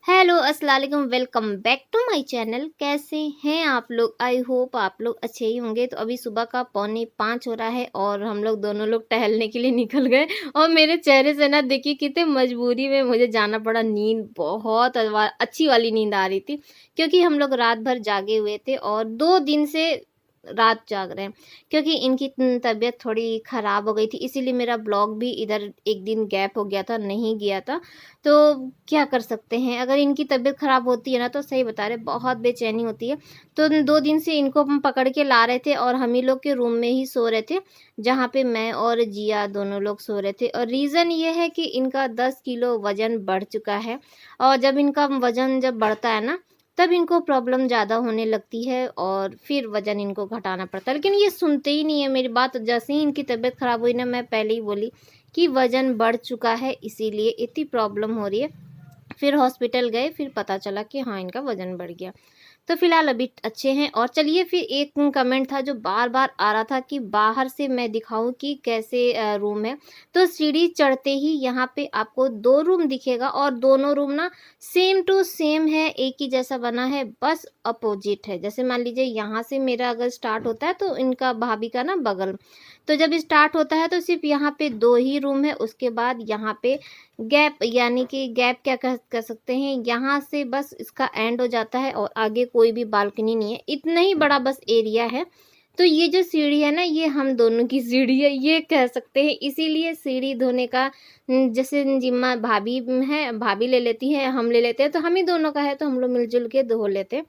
Hello अस्सलाम वालेकुम, welcome back to my channel. कैसे हैं आप लोग? आई होप आप लोग अच्छे ही होंगे। तो अभी सुबह का 4:45 हो रहा है और हम लोग दोनों लोग टहलने के लिए निकल गए। और मेरे चेहरे से ना देखिए कितने मजबूरी में मुझे जाना पड़ा। नींद बहुत अच्छी वाली नींद आ रही थी क्योंकि हम लोग रात भर जागे हुए थे और 2 दिन से रात जाग रहे हैं क्योंकि इनकी तबीयत थोड़ी ख़राब हो गई थी, इसीलिए मेरा ब्लॉग भी इधर एक दिन गैप हो गया था, नहीं गया था। तो क्या कर सकते हैं, अगर इनकी तबीयत ख़राब होती है ना तो सही बता रहे बहुत बेचैनी होती है। तो 2 दिन से इनको हम पकड़ के ला रहे थे और हम ही लोग के रूम में ही सो रहे थे, जहाँ पे मैं और जिया दोनों लोग सो रहे थे। और रीज़न ये है कि इनका 10 किलो वज़न बढ़ चुका है और जब इनका वज़न जब बढ़ता है ना तब इनको प्रॉब्लम ज़्यादा होने लगती है और फिर वज़न इनको घटाना पड़ता है। लेकिन ये सुनते ही नहीं है मेरी बात। जैसे ही इनकी तबीयत ख़राब हुई ना, मैं पहले ही बोली कि वज़न बढ़ चुका है, इसीलिए इतनी प्रॉब्लम हो रही है। फिर हॉस्पिटल गए, फिर पता चला कि हाँ, इनका वज़न बढ़ गया। तो फिलहाल अभी अच्छे हैं। और चलिए, फिर एक कमेंट था जो बार-बार आ रहा था कि बाहर से मैं दिखाऊँ कि कैसे रूम है। तो सीढ़ी चढ़ते ही यहाँ पे आपको 2 रूम दिखेगा और दोनों रूम ना सेम टू सेम है, एक ही जैसा बना है, बस अपोज़िट है। जैसे मान लीजिए यहाँ से मेरा अगर स्टार्ट होता है तो इनका भाभी का ना बगल। तो जब स्टार्ट होता है तो सिर्फ़ यहाँ पे 2 ही रूम है, उसके बाद यहाँ पे गैप, यानी कि गैप क्या कह सकते हैं, यहाँ से बस इसका एंड हो जाता है और आगे कोई भी बालकनी नहीं है। इतना ही बड़ा बस एरिया है। तो ये जो सीढ़ी है ना, ये हम दोनों की सीढ़ी है, ये कह सकते हैं। इसीलिए सीढ़ी धोने का जैसे जिम्मा भाभी है, भाभी ले लेती है, हम ले लेते हैं, तो हम ही दोनों का है तो हम लोग मिल-जुल के धो लेते हैं।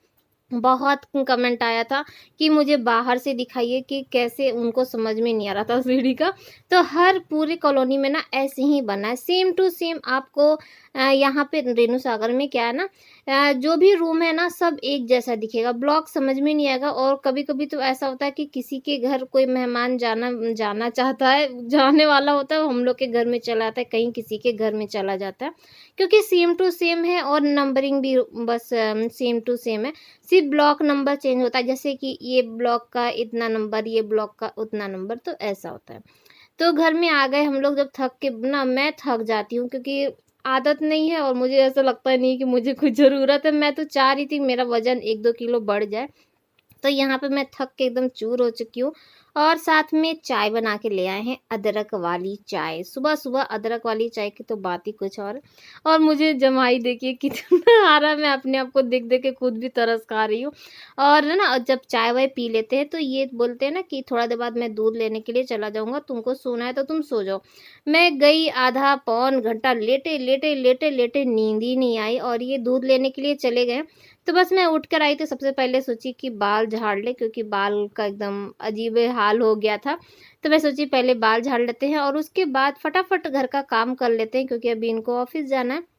बहुत कमेंट आया था कि मुझे बाहर से दिखाइए कि कैसे, उनको समझ में नहीं आ रहा था सीढ़ी का। तो हर पूरी कॉलोनी में ना ऐसे ही बना है, सेम टू सेम आपको। यहाँ पे रेणु सागर में क्या है ना, जो भी रूम है ना सब एक जैसा दिखेगा, ब्लॉक समझ में नहीं आएगा। और कभी-कभी तो ऐसा होता है कि किसी के घर कोई मेहमान जाना जाना चाहता है, जाने वाला होता है, वो हम लोग के घर में चला आता है, कहीं किसी के घर में चला जाता है, क्योंकि सेम टू सेम है और नंबरिंग भी बस सेम टू सेम है। सिर्फ ब्लॉक नंबर चेंज होता है, जैसे कि ये ब्लॉक का इतना नंबर, ये ब्लॉक का उतना नंबर, तो ऐसा होता है। तो घर में आ गए हम लोग जब थक के ना, मैं थक जाती हूँ क्योंकि आदत नहीं है और मुझे ऐसा लगता नहीं कि मुझे कुछ ज़रूरत है। मैं तो चाह रही थी मेरा वज़न 1-2 किलो बढ़ जाए। तो यहाँ पे मैं थक के एकदम चूर हो चुकी हूँ और साथ में चाय बना के ले आए हैं, अदरक वाली चाय। सुबह-सुबह अदरक वाली चाय की तो बात ही कुछ और है। और मुझे जमाई देखिए कितना आ रहा है, मैं अपने आप को देख-देख के खुद भी तरस खा रही हूँ। और है ना, जब चाय-वाय पी लेते हैं तो ये बोलते हैं ना कि थोड़ा देर बाद मैं दूध लेने के लिए चला जाऊँगा, तुमको सोना है तो तुम सो जाओ। मैं गई, आधा पौन घंटा लेटे-लेटे नींद ही नहीं आई और ये दूध लेने के लिए चले गए। तो बस मैं उठ कर आई तो सबसे पहले सोची कि बाल झाड़ ले, क्योंकि बाल का एकदम अजीब हाल हो गया था। तो मैं सोची पहले बाल झाड़ लेते हैं और उसके बाद फटाफट घर का काम कर लेते हैं, क्योंकि अभी इनको ऑफ़िस जाना है।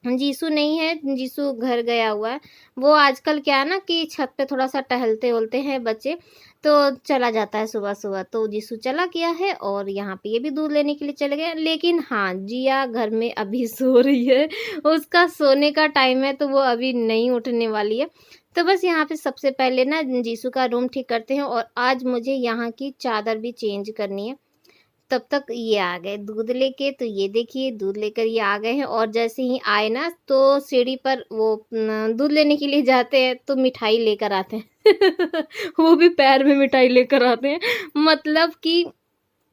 जीसू नहीं है, जीसू घर गया हुआ है। वो आजकल क्या है ना कि छत पे थोड़ा-सा टहलते-वहलते हैं बच्चे, तो चला जाता है सुबह-सुबह। तो जीसू चला गया है और यहाँ पे ये भी दूध लेने के लिए चले गए। लेकिन हाँ, जिया घर में अभी सो रही है। उसका सोने का टाइम है तो वो अभी नहीं उठने वाली है। तो बस यहाँ पे सबसे पहले ना जीसू का रूम ठीक करते हैं और आज मुझे यहाँ की चादर भी चेंज करनी है। तब तक ये आ गए दूध लेके। तो ये देखिए दूध लेकर ये आ गए हैं और जैसे ही आए ना तो सीढ़ी पर वो दूध लेने के लिए जाते हैं तो मिठाई लेकर आते हैं। वो भी पैर में मिठाई लेकर आते हैं, मतलब कि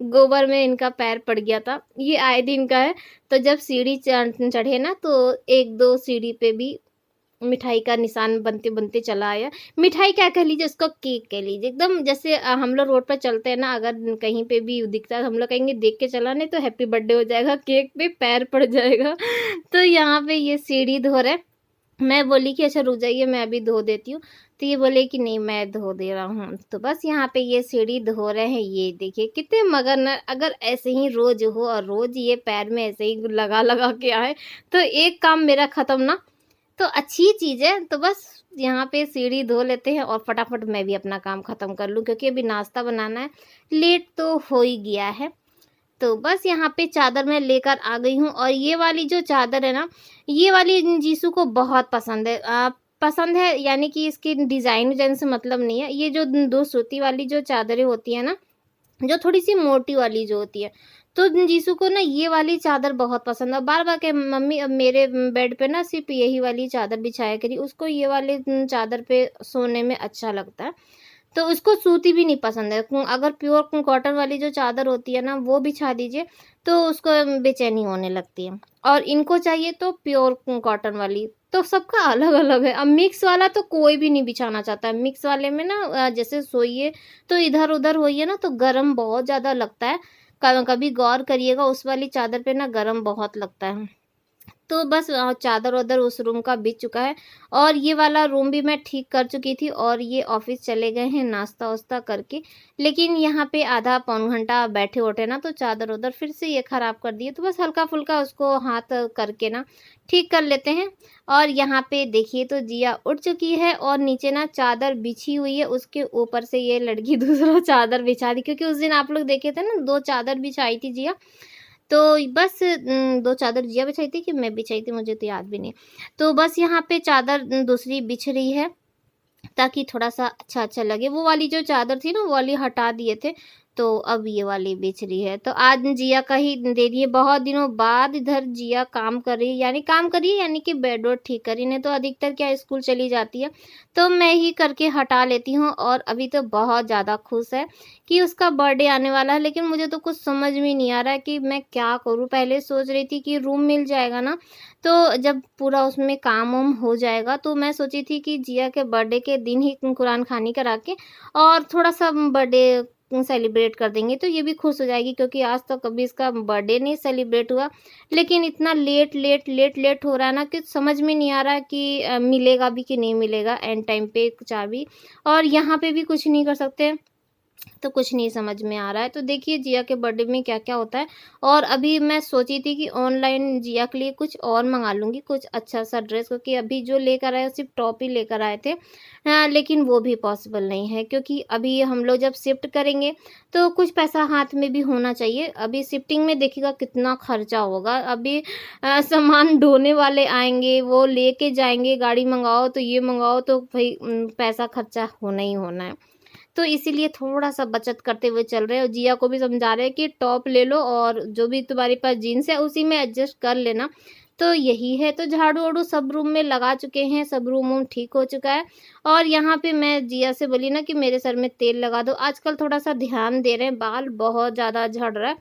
गोबर में इनका पैर पड़ गया था, ये आए दिन का है। तो जब सीढ़ी चढ़े ना तो 1-2 सीढ़ी पे भी मिठाई का निशान बनते-बनते चला आया। मिठाई क्या कह लीजिए, उसको केक कह लीजिए। एकदम जैसे हम लोग रोड पे चलते हैं ना, अगर कहीं पे भी दिखता है तो हम लोग कहेंगे देख के चला, नहीं तो हैप्पी बर्थडे हो जाएगा, केक पे पैर पड़ जाएगा। तो यहाँ पे ये सीढ़ी धो रहे हैं। मैं बोली कि अच्छा रुक जाइए, मैं अभी धो देती हूँ। तो ये बोले कि नहीं, मैं धो दे रहा हूँ। तो बस यहाँ पे ये सीढ़ी धो रहे हैं। ये देखिए कितने मगन है। अगर ऐसे ही रोज़ हो और रोज़ ये पैर में ऐसे ही लगा-लगा के आए तो एक काम मेरा ख़त्म ना। तो अच्छी चीज़ है। तो बस यहाँ पे सीढ़ी धो लेते हैं और फटाफट मैं भी अपना काम ख़त्म कर लूँ, क्योंकि अभी नाश्ता बनाना है, लेट तो हो ही गया है। तो बस यहाँ पे चादर मैं लेकर आ गई हूँ और ये वाली जो चादर है ना, ये वाली जीसू को बहुत पसंद है। पसंद है यानी कि इसकी डिज़ाइन-विज़ाइन से मतलब नहीं है। ये जो 2 सूती वाली जो चादरें होती हैं ना, जो थोड़ी-सी मोटी वाली जो होती है, तो जीसू को ना ये वाली चादर बहुत पसंद है, बार-बार के मम्मी अब मेरे बेड पे ना सिर्फ़ यही वाली चादर बिछाया करी, उसको ये वाले चादर पे सोने में अच्छा लगता है। तो उसको सूती भी नहीं पसंद है। अगर प्योर कॉटन वाली जो चादर होती है ना, वो बिछा दीजिए, तो उसको बेचैनी होने लगती है। और इनको चाहिए तो प्योर कॉटन वाली, तो सबका अलग-अलग है। अब मिक्स वाला तो कोई भी नहीं बिछाना चाहता है। मिक्स वाले में ना जैसे सोइए तो इधर-उधर होइए ना तो गरम बहुत ज़्यादा लगता है। कभी गौर करिएगा उस वाली चादर पे ना गरम बहुत लगता है। तो बस चादर-वादर उस रूम का बिछ चुका है और ये वाला रूम भी मैं ठीक कर चुकी थी और ये ऑफ़िस चले गए हैं नाश्ता-वास्ता करके। लेकिन यहाँ पे आधा पौन घंटा बैठे-उठे ना तो चादर-वादर फिर से ये ख़राब कर दिए। तो बस हल्का-फुल्का उसको हाथ करके ना ठीक कर लेते हैं। और यहाँ पे देखिए तो जिया उठ चुकी है और नीचे ना चादर बिछी हुई है, उसके ऊपर से ये लड़की दूसरा चादर बिछा दी, क्योंकि उस दिन आप लोग देखे थे ना 2 चादर बिछाई थी जिया। तो बस 2 चादर जिया बिछाई थी कि मैं बिछाई थी, मुझे तो याद भी नहीं। तो बस यहाँ पे चादर दूसरी बिछ रही है, ताकि थोड़ा-सा अच्छा-अच्छा लगे। वो वाली जो चादर थी ना, वो वाली हटा दिए थे, तो अब ये वाली बिछ रही है। तो आज जिया का ही दे दिए, बहुत दिनों बाद इधर जिया काम कर रही है, यानी कि बेड-वेड ठीक कर रही है, नहीं तो अधिकतर क्या स्कूल चली जाती है, तो मैं ही करके हटा लेती हूँ। और अभी तो बहुत ज़्यादा खुश है कि उसका बर्थडे आने वाला है, लेकिन मुझे तो कुछ समझ में नहीं आ रहा है कि मैं क्या करूँ? पहले सोच रही थी कि रूम मिल जाएगा ना, तो जब पूरा उसमें काम-वाम हो जाएगा, तो मैं सोची थी कि जिया के बर्थडे के दिन ही कुरान खानी करा के और थोड़ा-सा बर्थडे सेलिब्रेट कर देंगे, तो ये भी खुश हो जाएगी, क्योंकि आज तक कभी इसका बर्थडे नहीं सेलिब्रेट हुआ। लेकिन इतना लेट हो रहा है ना कि समझ में नहीं आ रहा है कि मिलेगा भी कि नहीं मिलेगा एंड टाइम पे चाबी, और यहाँ पे भी कुछ नहीं कर सकते। तो कुछ नहीं समझ में आ रहा है। तो देखिए जिया के बर्थडे में क्या-क्या होता है। और अभी मैं सोची थी कि ऑनलाइन जिया के लिए कुछ और मँगा लूँगी, कुछ अच्छा-सा ड्रेस, क्योंकि अभी जो लेकर आए सिर्फ़ टॉप ही लेकर आए थे। लेकिन वो भी पॉसिबल नहीं है, क्योंकि अभी हम लोग जब शिफ्ट करेंगे तो कुछ पैसा हाथ में भी होना चाहिए। अभी शिफ्टिंग में देखिएगा कितना खर्चा होगा। अभी सामान ढोने वाले आएँगे, वो लेके जाएँगे, गाड़ी मँगाओ तो ये मँगाओ, तो भई पैसा खर्चा होना ही होना है। तो इसीलिए थोड़ा-सा बचत करते हुए चल रहे हैं, और जिया को भी समझा रहे हैं कि टॉप ले लो और जो भी तुम्हारे पास जीन्स है उसी में एडजस्ट कर लेना। तो यही है, तो झाड़ू-वाड़ू सब रूम में लगा चुके हैं, सब रूम-वूम ठीक हो चुका है। और यहाँ पे मैं जिया से बोली ना कि मेरे सर में तेल लगा दो, आजकल थोड़ा-सा ध्यान दे रहे हैं, बाल बहुत ज़्यादा झड़ रहा है।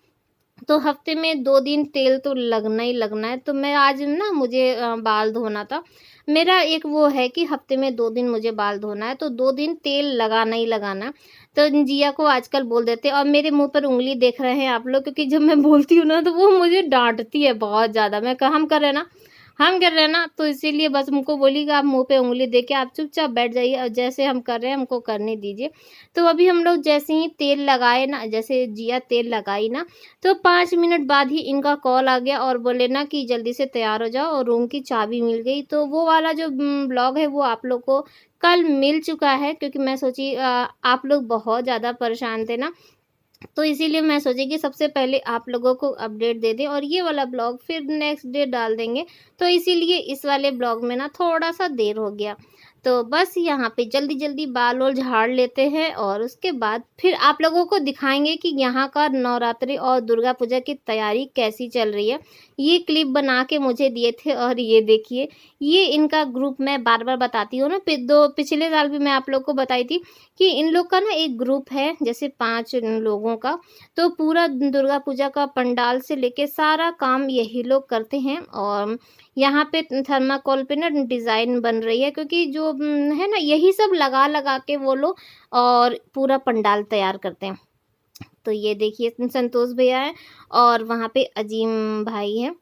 तो हफ्ते में 2 दिन तेल तो लगना ही लगना है। तो मैं आज ना मुझे बाल धोना था। मेरा एक वो है कि हफ्ते में 2 दिन मुझे बाल धोना है, तो 2 दिन तेल लगाना ही लगाना है। तो जिया को आजकल बोल देते हैं, और मेरे मुँह पर उँगली देख रहे हैं आप लोग, क्योंकि जब मैं बोलती हूँ ना तो वो मुझे डाँटती है बहुत ज़्यादा। मैं कहा हम कर रहे हैं ना, तो इसीलिए बस हमको बोली कि आप मुँह पे उँगली दे के आप चुपचाप बैठ जाइए और जैसे हम कर रहे हैं हमको करने दीजिए। तो अभी हम लोग जैसे ही तेल लगाए ना, जैसे जिया तेल लगाई ना, तो 5 मिनट बाद ही इनका कॉल आ गया और बोले ना कि जल्दी से तैयार हो जाओ और रूम की चाबी मिल गई। तो वो वाला जो ब्लॉग है वो आप लोग को कल मिल चुका है, क्योंकि मैं सोची आप लोग बहुत ज़्यादा परेशान थे ना, तो इसीलिए मैं सोची कि सबसे पहले आप लोगों को अपडेट दे दें और ये वाला ब्लॉग फिर नेक्स्ट डे डाल देंगे। तो इसीलिए इस वाले ब्लॉग में ना थोड़ा-सा देर हो गया। तो बस यहाँ पे जल्दी-जल्दी बाल-वाल झाड़ लेते हैं और उसके बाद फिर आप लोगों को दिखाएँगे कि यहाँ का नवरात्रि और दुर्गा पूजा की तैयारी कैसी चल रही है। ये क्लिप बना के मुझे दिए थे और ये देखिए, ये इनका ग्रुप मैं बार-बार बताती हूँ ना, पिछले साल भी मैं आप लोग को बताई थी कि इन लोग का ना एक ग्रुप है, जैसे 5 लोगों का, तो पूरा दुर्गा पूजा का पंडाल से लेके सारा काम यही लोग करते हैं। और यहाँ पे थर्माकोल पे ना डिज़ाइन बन रही है, क्योंकि जो है ना यही सब लगा-लगा के वो लोग और पूरा पंडाल तैयार करते हैं। तो ये देखिए संतोष भैया हैं और वहाँ पे अजीम भाई हैं।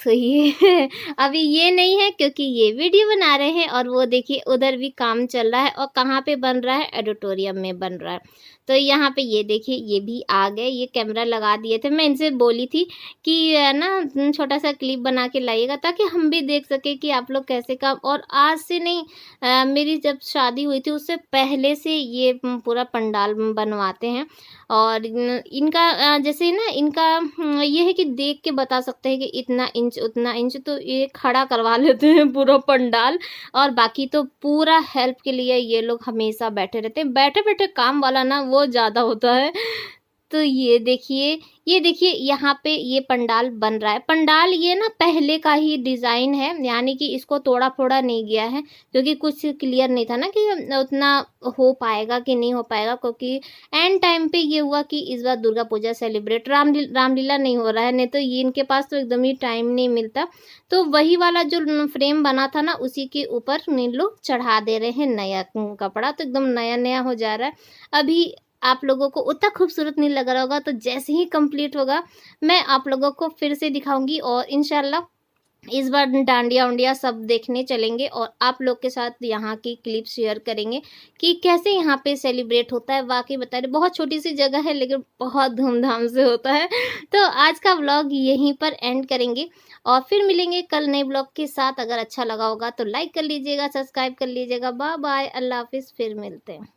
तो ये अभी ये नहीं है, क्योंकि ये वीडियो बना रहे हैं, और वो देखिए उधर भी काम चल रहा है, और कहाँ पे बन रहा है, ऑडिटोरियम में बन रहा है। तो यहाँ पे ये देखिए ये भी आ गए, ये कैमरा लगा दिए थे। मैं इनसे बोली थी कि ना छोटा-सा क्लिप बना के लाइएगा, ताकि हम भी देख सकें कि आप लोग कैसे काम, और आज से नहीं, मेरी जब शादी हुई थी उससे पहले से ये पूरा पंडाल बनवाते हैं। और इनका जैसे ना इनका ये है कि देख के बता सकते हैं कि इतना इंच उतना इंच, तो ये खड़ा करवा लेते हैं पूरा पंडाल। और बाकी तो पूरा हेल्प के लिए ये लोग हमेशा बैठे रहते हैं। बैठे-बैठे काम वाला ना वो ज़्यादा होता है। तो ये देखिए यहाँ पे ये पंडाल बन रहा है। पंडाल ये ना पहले का ही डिज़ाइन है, यानी कि इसको तोड़ा-फोड़ा नहीं गया है, क्योंकि कुछ क्लियर नहीं था ना कि उतना हो पाएगा कि नहीं हो पाएगा, क्योंकि एंड टाइम पे ये हुआ कि इस बार दुर्गा पूजा सेलिब्रेट रामलीला नहीं हो रहा है, नहीं तो ये इनके पास तो एकदम ही टाइम नहीं मिलता। तो वही वाला जो फ्रेम बना था ना, उसी के ऊपर इन लोग चढ़ा दे रहे हैं नया कपड़ा, तो एकदम नया-नया हो जा रहा है। अभी आप लोगों को उतना खूबसूरत नहीं लग रहा होगा, तो जैसे ही कंप्लीट होगा, मैं आप लोगों को फिर से दिखाऊँगी और इंशाल्लाह इस बार डांडिया-वांडिया सब देखने चलेंगे और आप लोग के साथ यहाँ की क्लिप शेयर करेंगे कि कैसे यहाँ पे सेलिब्रेट होता है। वाक़ई बता रहे बहुत छोटी-सी जगह है, लेकिन बहुत धूमधाम से होता है। तो आज का व्लॉग यहीं पर एंड करेंगे और फिर मिलेंगे कल नए व्लॉग के साथ। अगर अच्छा लगा होगा तो लाइक कर लीजिएगा, सब्सक्राइब कर लीजिएगा। बाय बाय, अल्लाह हाफ़िज़, फिर मिलते हैं।